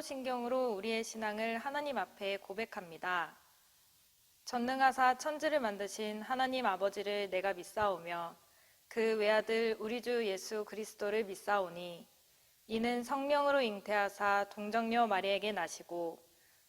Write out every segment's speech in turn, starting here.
사도신경으로 우리의 신앙을 하나님 앞에 고백합니다. 전능하사 천지를 만드신 하나님 아버지를 내가 믿사오며 그 외아들 우리 주 예수 그리스도를 믿사오니 이는 성령으로 잉태하사 동정녀 마리에게 나시고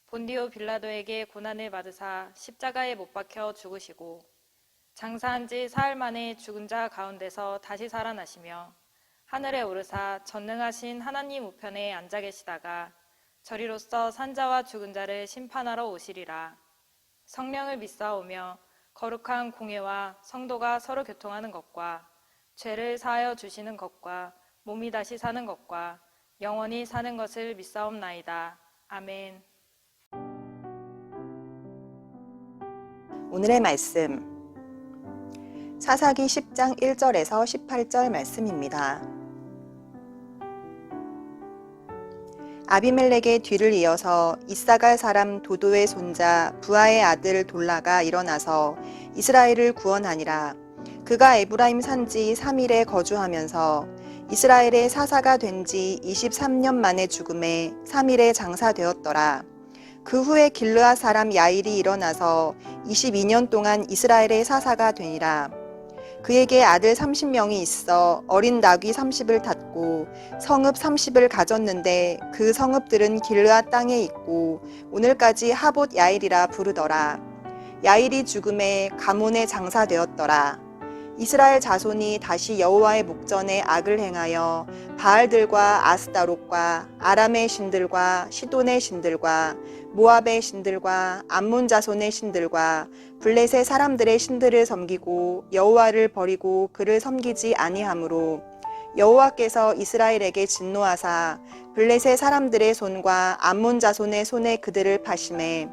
본디오 빌라도에게 고난을 받으사 십자가에 못 박혀 죽으시고 장사한 지 사흘 만에 죽은 자 가운데서 다시 살아나시며 하늘에 오르사 전능하신 하나님 우편에 앉아 계시다가 저리로서 산자와 죽은 자를 심판하러 오시리라. 성령을 믿사오며 거룩한 공회와 성도가 서로 교통하는 것과 죄를 사하여 주시는 것과 몸이 다시 사는 것과 영원히 사는 것을 믿사옵나이다. 아멘. 오늘의 말씀 사사기 10장 1절에서 18절 말씀입니다. 아비멜렉의 뒤를 이어서 이사갈 사람 도도의 손자 부하의 아들 돌라가 일어나서 이스라엘을 구원하니라. 그가 에브라임 산지 3일에 거주하면서 이스라엘의 사사가 된 지 23년 만에 죽음에 3일에 장사되었더라. 그 후에 길르앗 사람 야일이 일어나서 22년 동안 이스라엘의 사사가 되니라. 그에게 아들 30명이 있어 어린 나귀 30을 탔고 성읍 30을 가졌는데 그 성읍들은 길르앗 땅에 있고 오늘까지 하봇 야일이라 부르더라. 야일이 죽음에 가몬에 장사되었더라. 이스라엘 자손이 다시 여호와의 목전에 악을 행하여 바알들과 아스다롯과 아람의 신들과 시돈의 신들과 모압의 신들과 암몬 자손의 신들과 블레셋 사람들의 신들을 섬기고 여호와를 버리고 그를 섬기지 아니하므로 여호와께서 이스라엘에게 진노하사 블레셋 사람들의 손과 암몬 자손의 손에 그들을 파심해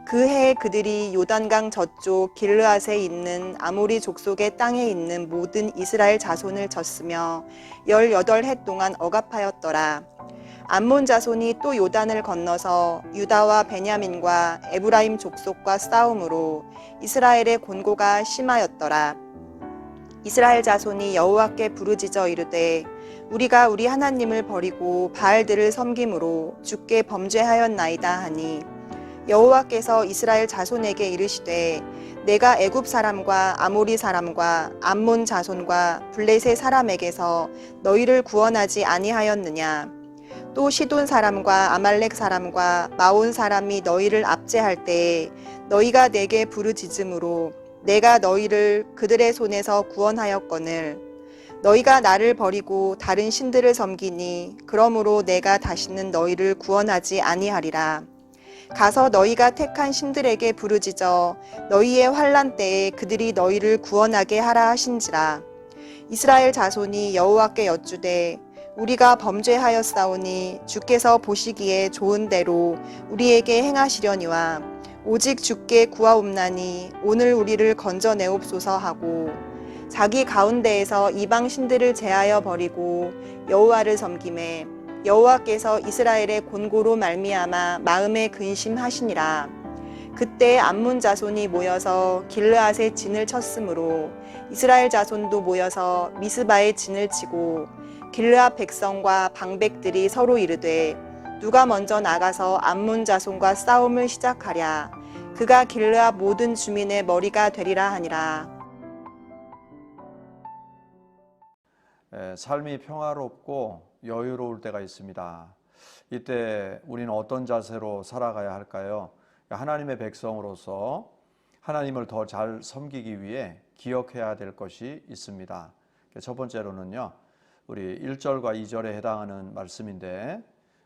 그 해에 그들이 요단강 저쪽 길르앗에 있는 아모리 족속의 땅에 있는 모든 이스라엘 자손을 쳤으며 18해 동안 억압하였더라. 암몬 자손이 또 요단을 건너서 유다와 베냐민과 에브라임 족속과 싸움으로 이스라엘의 곤고가 심하였더라. 이스라엘 자손이 여호와께 부르짖어 이르되 우리가 우리 하나님을 버리고 바알들을 섬김으로 주께 범죄하였나이다 하니 여호와께서 이스라엘 자손에게 이르시되 내가 애굽 사람과 아모리 사람과 암몬 자손과 블레셋 사람에게서 너희를 구원하지 아니하였느냐. 또 시돈 사람과 아말렉 사람과 마온 사람이 너희를 압제할 때에 너희가 내게 부르짖음으로 내가 너희를 그들의 손에서 구원하였거늘 너희가 나를 버리고 다른 신들을 섬기니 그러므로 내가 다시는 너희를 구원하지 아니하리라. 가서 너희가 택한 신들에게 부르짖어 너희의 환난 때에 그들이 너희를 구원하게 하라 하신지라. 이스라엘 자손이 여호와께 여쭈되 우리가 범죄하였사오니 주께서 보시기에 좋은 대로 우리에게 행하시려니와 오직 주께 구하옵나니 오늘 우리를 건져내옵소서 하고 자기 가운데에서 이방 신들을 제하여 버리고 여호와를 섬기매 여호와께서 이스라엘의 곤고로 말미암아 마음에 근심하시니라. 그때 암몬 자손이 모여서 길르앗에 진을 쳤으므로 이스라엘 자손도 모여서 미스바에 진을 치고 길르앗 백성과 방백들이 서로 이르되 누가 먼저 나가서 암몬 자손과 싸움을 시작하랴. 그가 길르앗 모든 주민의 머리가 되리라 하니라. 삶이 평화롭고 여유로울 때가 있습니다. 이때 우리는 어떤 자세로 살아가야 할까요? 하나님의 백성으로서 하나님을 더 잘 섬기기 위해 기억해야 될 것이 있습니다. 첫 번째로는요, 우리 1절과 2절에 해당하는 말씀인데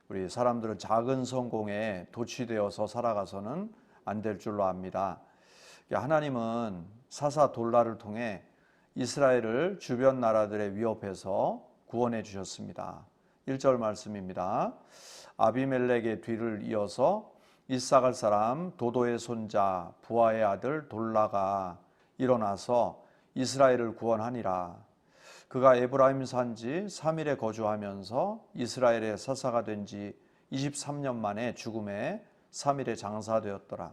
우리 사람들은 작은 성공에 도취되어서 살아가서는 안 될 줄로 압니다. 하나님은 사사 돌라를 통해 이스라엘을 주변 나라들의 위협에서 구원해 주셨습니다. 1절 말씀입니다. 아비멜렉의 뒤를 이어서 이사갈 사람 도도의 손자 부하의 아들 돌라가 일어나서 이스라엘을 구원하니라. 그가 에브라임 산지 3일에 거주하면서 이스라엘의 사사가 된 지 23년 만에 죽음에 3일에 장사되었더라.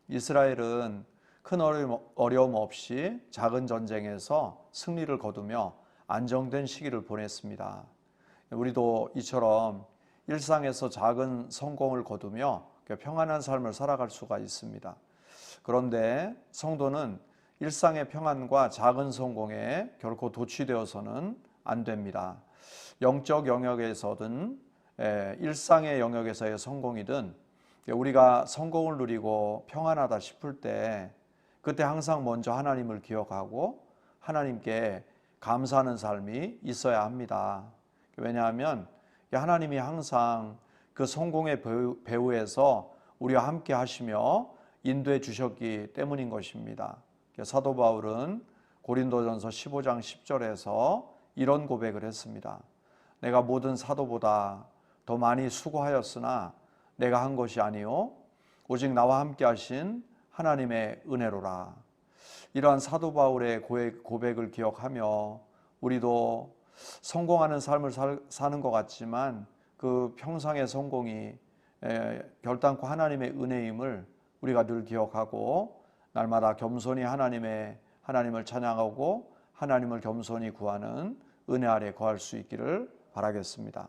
이스라엘은 큰 어려움 없이 작은 전쟁에서 승리를 거두며 안정된 시기를 보냈습니다. 우리도 이처럼 일상에서 작은 성공을 거두며 평안한 삶을 살아갈 수가 있습니다. 그런데 성도는 일상의 평안과 작은 성공에 결코 도취되어서는 안 됩니다. 영적 영역에서든 일상의 영역에서의 성공이든 우리가 성공을 누리고 평안하다 싶을 때 그때 항상 먼저 하나님을 기억하고 하나님께 감사하는 삶이 있어야 합니다. 왜냐하면 하나님이 항상 그 성공의 배후에서 우리와 함께 하시며 인도해 주셨기 때문인 것입니다. 사도 바울은 고린도전서 15장 10절에서 이런 고백을 했습니다. 내가 모든 사도보다 더 많이 수고하였으나 내가 한 것이 아니요 오직 나와 함께 하신 하나님의 은혜로라. 이러한 사도 바울의 고백을 기억하며 우리도 성공하는 삶을 사는 것 같지만 그 평상의 성공이 결단코 하나님의 은혜임을 우리가 늘 기억하고 날마다 겸손히 하나님을 찬양하고 하나님을 겸손히 구하는 은혜 아래 거할 수 있기를 바라겠습니다.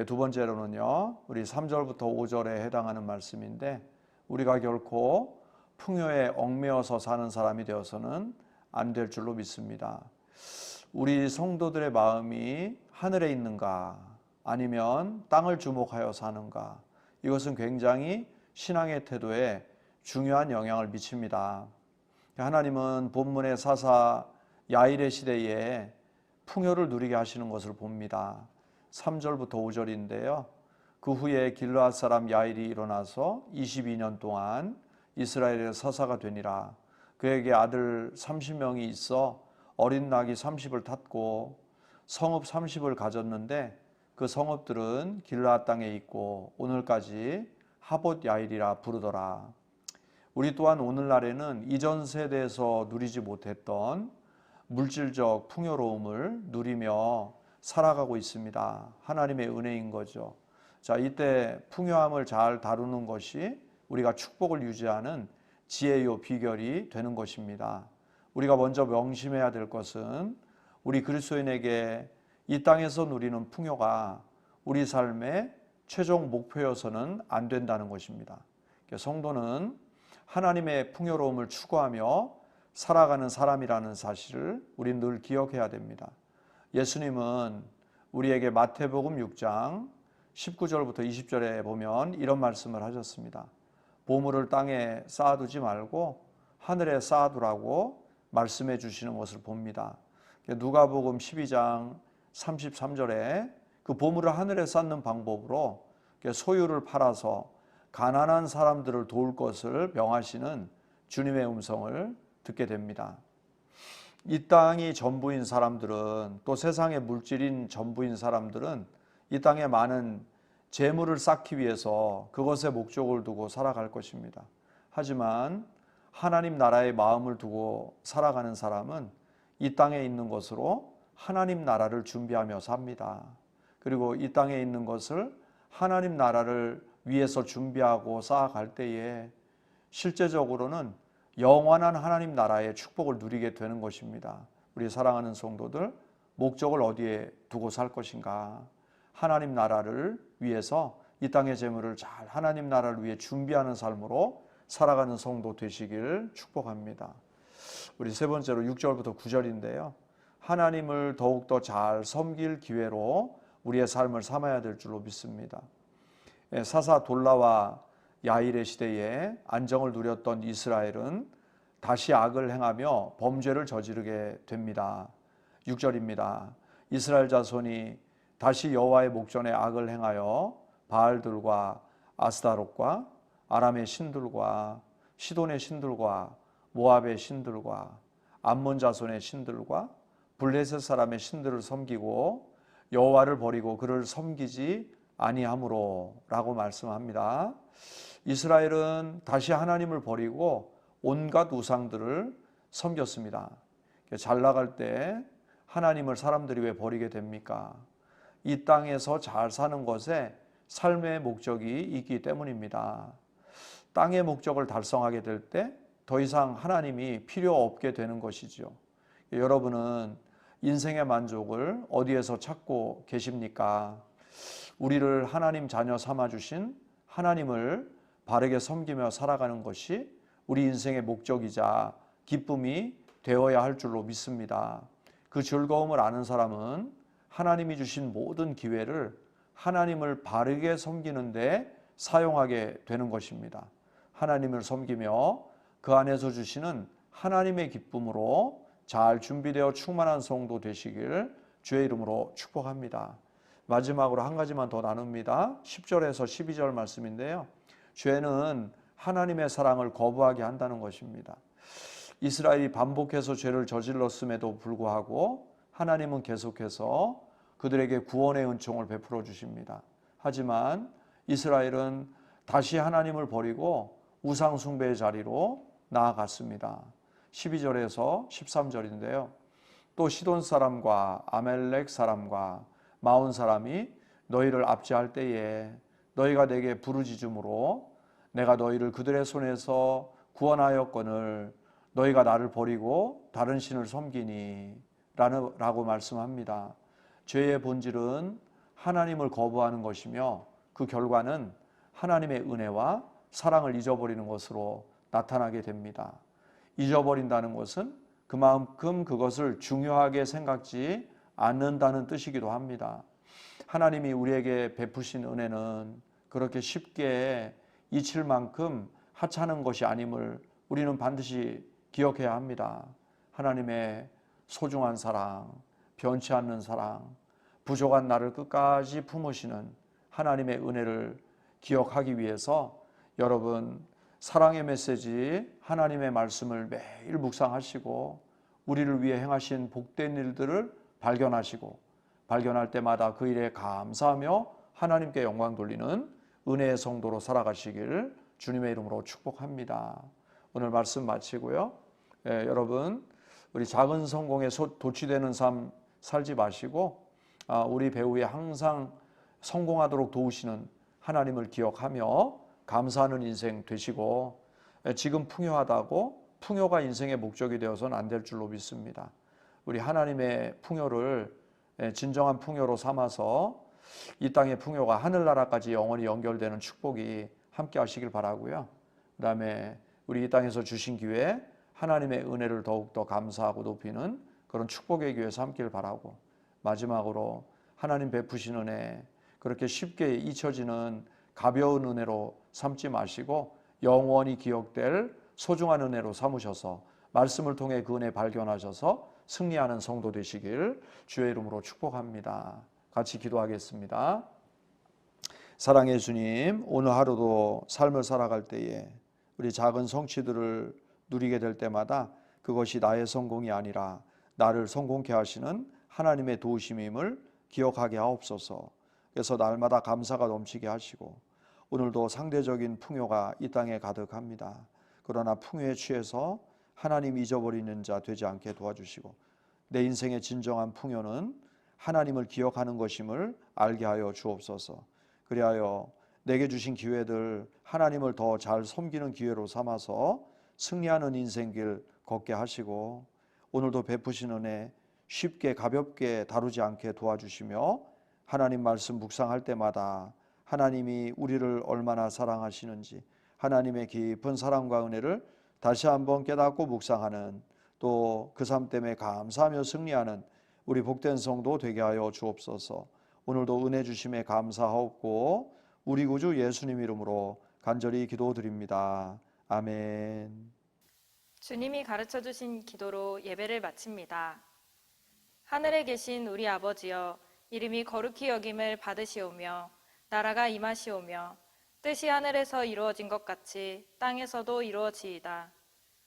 두 번째로는요, 우리 3절부터 5절에 해당하는 말씀인데 우리가 결코 풍요에 얽매여서 사는 사람이 되어서는 안 될 줄로 믿습니다. 우리 성도들의 마음이 하늘에 있는가 아니면 땅을 주목하여 사는가, 이것은 굉장히 신앙의 태도에 중요한 영향을 미칩니다. 하나님은 본문의 사사 야일의 시대에 풍요를 누리게 하시는 것을 봅니다. 3절부터 5절인데요. 그 후에 길르앗 사람 야일이 일어나서 22년 동안 이스라엘의 서사가 되니라. 그에게 아들 30명이 있어 어린 낙이 30을 탔고 성읍 30을 가졌는데 그 성읍들은 길르앗 땅에 있고 오늘까지 하봇 야일이라 부르더라. 우리 또한 오늘날에는 이전 세대에서 누리지 못했던 물질적 풍요로움을 누리며 살아가고 있습니다. 하나님의 은혜인 거죠. 자, 이때 풍요함을 잘 다루는 것이 우리가 축복을 유지하는 지혜요 비결이 되는 것입니다. 우리가 먼저 명심해야 될 것은 우리 그리스도인에게 이 땅에서 누리는 풍요가 우리 삶의 최종 목표여서는 안 된다는 것입니다. 성도는 하나님의 풍요로움을 추구하며 살아가는 사람이라는 사실을 우리는 늘 기억해야 됩니다. 예수님은 우리에게 마태복음 6장 19절부터 20절에 보면 이런 말씀을 하셨습니다. 보물을 땅에 쌓아두지 말고 하늘에 쌓아두라고 말씀해 주시는 것을 봅니다. 누가복음 12장 33절에 그 보물을 하늘에 쌓는 방법으로 소유를 팔아서 가난한 사람들을 도울 것을 명하시는 주님의 음성을 듣게 됩니다. 이 땅이 전부인 사람들은, 또 세상의 물질인 전부인 사람들은 이 땅에 많은 재물을 쌓기 위해서 그것에 목적을 두고 살아갈 것입니다. 하지만 하나님 나라의 마음을 두고 살아가는 사람은 이 땅에 있는 것으로 하나님 나라를 준비하며 삽니다. 그리고 이 땅에 있는 것을 하나님 나라를 위해서 준비하고 쌓아갈 때에 실제적으로는 영원한 하나님 나라의 축복을 누리게 되는 것입니다. 우리 사랑하는 성도들, 목적을 어디에 두고 살 것인가? 하나님 나라를 위해서 이 땅의 재물을 잘 하나님 나라를 위해 준비하는 삶으로 살아가는 성도 되시길 축복합니다. 우리 세 번째로 6절부터 9절인데요. 하나님을 더욱더 잘 섬길 기회로 우리의 삶을 삼아야 될 줄로 믿습니다. 사사 돌라와 야일의 시대에 안정을 누렸던 이스라엘은 다시 악을 행하며 범죄를 저지르게 됩니다. 6절입니다. 이스라엘 자손이 다시 여호와의 목전에 악을 행하여 바알들과 아스타롯과 아람의 신들과 시돈의 신들과 모압의 신들과 암몬 자손의 신들과 블레셋 사람의 신들을 섬기고 여호와를 버리고 그를 섬기지 아니함으로 라고 말씀합니다. 이스라엘은 다시 하나님을 버리고 온갖 우상들을 섬겼습니다. 잘 나갈 때 하나님을 사람들이 왜 버리게 됩니까? 이 땅에서 잘 사는 것에 삶의 목적이 있기 때문입니다. 땅의 목적을 달성하게 될 때 더 이상 하나님이 필요 없게 되는 것이죠. 여러분은 인생의 만족을 어디에서 찾고 계십니까? 우리를 하나님 자녀 삼아 주신 하나님을 바르게 섬기며 살아가는 것이 우리 인생의 목적이자 기쁨이 되어야 할 줄로 믿습니다. 그 즐거움을 아는 사람은 하나님이 주신 모든 기회를 하나님을 바르게 섬기는 데 사용하게 되는 것입니다. 하나님을 섬기며 그 안에서 주시는 하나님의 기쁨으로 잘 준비되어 충만한 성도 되시길 주의 이름으로 축복합니다. 마지막으로 한 가지만 더 나눕니다. 10절에서 12절 말씀인데요. 죄는 하나님의 사랑을 거부하게 한다는 것입니다. 이스라엘이 반복해서 죄를 저질렀음에도 불구하고 하나님은 계속해서 그들에게 구원의 은총을 베풀어 주십니다. 하지만 이스라엘은 다시 하나님을 버리고 우상 숭배의 자리로 나아갔습니다. 12절에서 13절인데요. 또 시돈 사람과 아멜렉 사람과 마온 사람이 너희를 압제할 때에 너희가 내게 부르짖음으로 내가 너희를 그들의 손에서 구원하였거늘 너희가 나를 버리고 다른 신을 섬기니 라고 말씀합니다. 죄의 본질은 하나님을 거부하는 것이며 그 결과는 하나님의 은혜와 사랑을 잊어버리는 것으로 나타나게 됩니다. 잊어버린다는 것은 그만큼 그것을 중요하게 생각지 않는다는 뜻이기도 합니다. 하나님이 우리에게 베푸신 은혜는 그렇게 쉽게 잊힐 만큼 하찮은 것이 아님을 우리는 반드시 기억해야 합니다. 하나님의 소중한 사랑, 변치 않는 사랑, 부족한 나를 끝까지 품으시는 하나님의 은혜를 기억하기 위해서 여러분 사랑의 메시지 하나님의 말씀을 매일 묵상하시고 우리를 위해 행하신 복된 일들을 발견하시고 발견할 때마다 그 일에 감사하며 하나님께 영광 돌리는 은혜의 성도로 살아가시길 주님의 이름으로 축복합니다. 오늘 말씀 마치고요. 여러분 우리 작은 성공에 도취되는 삶 살지 마시고 우리 배우에 항상 성공하도록 도우시는 하나님을 기억하며 감사하는 인생 되시고 지금 풍요하다고 풍요가 인생의 목적이 되어서는 안 될 줄로 믿습니다. 우리 하나님의 풍요를 진정한 풍요로 삼아서 이 땅의 풍요가 하늘나라까지 영원히 연결되는 축복이 함께 하시길 바라고요. 그 다음에 우리 이 땅에서 주신 기회에 하나님의 은혜를 더욱더 감사하고 높이는 그런 축복의 기회 삼길 바라고 마지막으로 하나님 베푸신 은혜 그렇게 쉽게 잊혀지는 가벼운 은혜로 삼지 마시고 영원히 기억될 소중한 은혜로 삼으셔서 말씀을 통해 그 은혜 발견하셔서 승리하는 성도 되시길 주의 이름으로 축복합니다. 같이 기도하겠습니다. 사랑의 주님, 오늘 하루도 삶을 살아갈 때에 우리 작은 성취들을 누리게 될 때마다 그것이 나의 성공이 아니라 나를 성공케 하시는 하나님의 도우심임을 기억하게 하옵소서. 그래서 날마다 감사가 넘치게 하시고 오늘도 상대적인 풍요가 이 땅에 가득합니다. 그러나 풍요에 취해서 하나님 잊어버리는 자 되지 않게 도와주시고 내 인생의 진정한 풍요는 하나님을 기억하는 것임을 알게 하여 주옵소서. 그리하여 내게 주신 기회들 하나님을 더 잘 섬기는 기회로 삼아서 승리하는 인생길 걷게 하시고 오늘도 베푸신 은혜 쉽게 가볍게 다루지 않게 도와주시며 하나님 말씀 묵상할 때마다 하나님이 우리를 얼마나 사랑하시는지 하나님의 깊은 사랑과 은혜를 다시 한번 깨닫고 묵상하는 또 그 삶 때문에 감사하며 승리하는 우리 복된 성도 되게 하여 주옵소서. 오늘도 은혜 주심에 감사하옵고 우리 구주 예수님 이름으로 간절히 기도드립니다. 아멘. 주님이 가르쳐 주신 기도로 예배를 마칩니다. 하늘에 계신 우리 아버지여, 이름이 거룩히 여김을 받으시오며 나라가 임하시오며 뜻이 하늘에서 이루어진 것 같이 땅에서도 이루어지이다.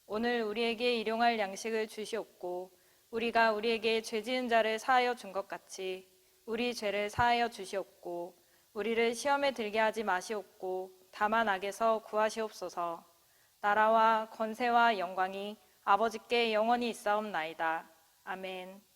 오늘 우리에게 일용할 양식을 주시옵고 우리가 우리에게 죄 지은 자를 사하여 준 것 같이 우리 죄를 사하여 주시옵고 우리를 시험에 들게 하지 마시옵고 다만 악에서 구하시옵소서. 나라와 권세와 영광이 아버지께 영원히 있사옵나이다. 아멘.